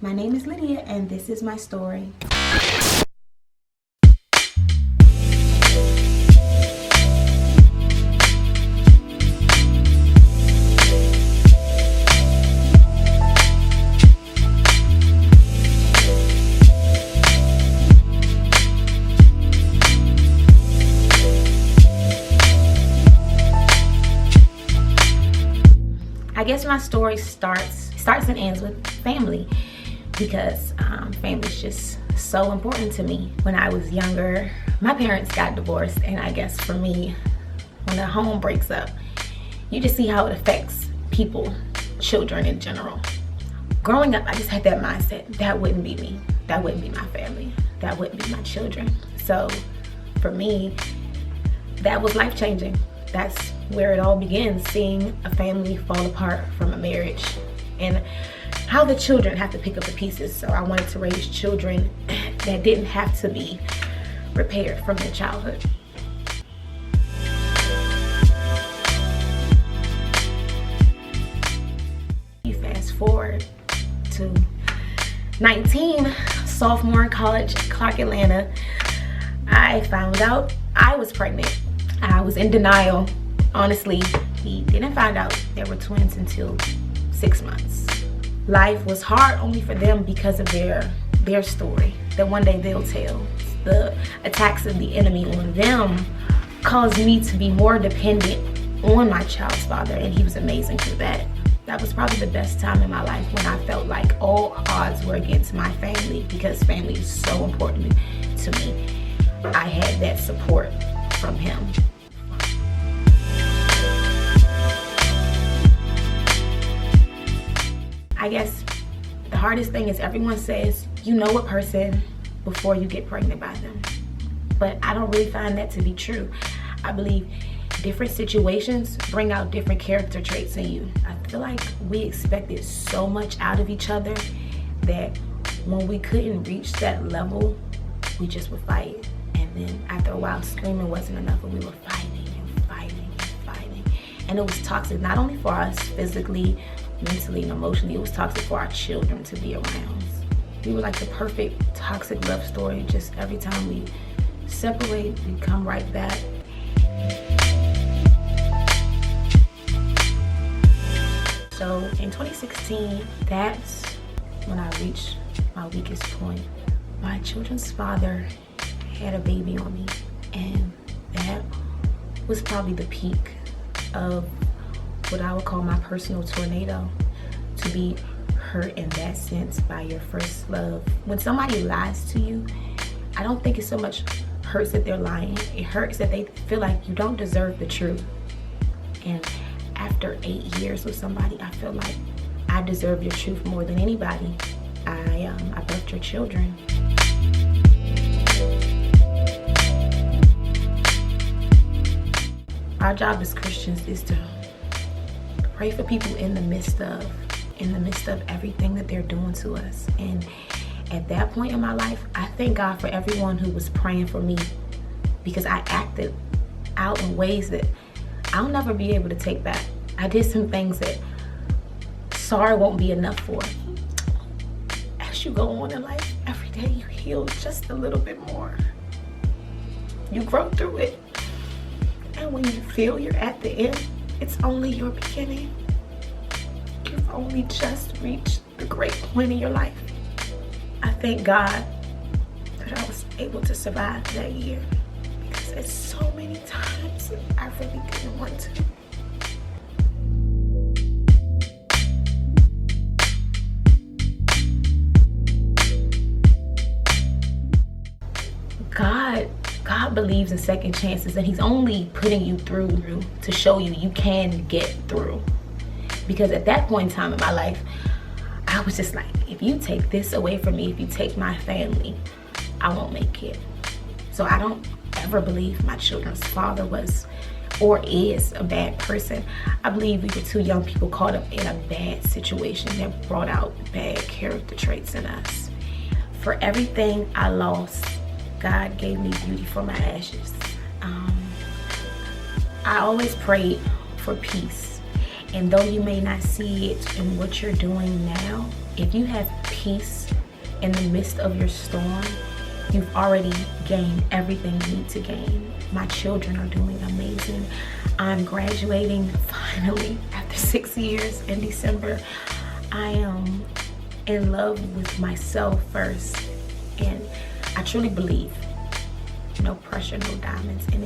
My name is Lydia, and this is my story. I guess my story starts and ends with family, because family is just so important to me. When I was younger, my parents got divorced, and I guess for me, when a home breaks up, you just see how it affects people, children in general. Growing up, I just had that mindset, that wouldn't be me, that wouldn't be my family, that wouldn't be my children. So for me, that was life-changing. That's where it all begins, seeing a family fall apart from a marriage and how the children have to pick up the pieces. So I wanted to raise children that didn't have to be repaired from their childhood. You fast forward to 19, sophomore in college, Clark, Atlanta. I found out I was pregnant. I was in denial. Honestly, he didn't find out they were twins until 6 months. Life was hard only for them because of their story that one day they'll tell. The attacks of the enemy on them caused me to be more dependent on my child's father, and he was amazing for that. That was probably the best time in my life, when I felt like all odds were against my family, because family is so important to me. I had that support from him. I guess the hardest thing is, everyone says you know a person before you get pregnant by them. But I don't really find that to be true. I believe different situations bring out different character traits in you. I feel like we expected so much out of each other that when we couldn't reach that level, we just would fight. And then after a while, screaming wasn't enough, and we were fighting and fighting and fighting. And it was toxic, not only for us physically, mentally and emotionally, it was toxic for our children to be around. We were like the perfect toxic love story. Just every time we separate, we come right back. So in 2016, that's when I reached my weakest point. My children's father had a baby on me, and that was probably the peak of what I would call my personal tornado. To be hurt in that sense by your first love. When somebody lies to you, I don't think it's so much hurts that they're lying. It hurts that they feel like you don't deserve the truth. And after 8 years with somebody, I feel like I deserve your truth more than anybody. I birthed your children. Our job as Christians is to pray for people in the midst of everything that they're doing to us. And at that point in my life, I thank God for everyone who was praying for me, because I acted out in ways that I'll never be able to take back. I did some things that sorry won't be enough for. As you go on in life, every day you heal just a little bit more. You grow through it. And when you feel you're at the end, it's only your beginning. You've only just reached the great point in your life. I thank God that I was able to survive that year, because there's so many times I really didn't want to. God believes in second chances, and he's only putting you through to show you you can get through. Because at that point in time in my life, I was just like, if you take this away from me, if you take my family, I won't make it. So I don't ever believe my children's father was or is a bad person. I believe we were two young people caught up in a bad situation that brought out bad character traits in us. For everything I lost, God gave me beauty for my ashes. I always prayed for peace. And though you may not see it in what you're doing now, if you have peace in the midst of your storm, you've already gained everything you need to gain. My children are doing amazing. I'm graduating finally after 6 years in December. I am in love with myself first, and I truly believe no pressure, no diamonds. And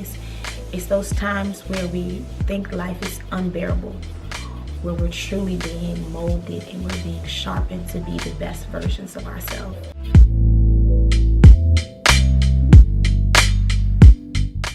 it's those times where we think life is unbearable, where we're truly being molded and we're being sharpened to be the best versions of ourselves.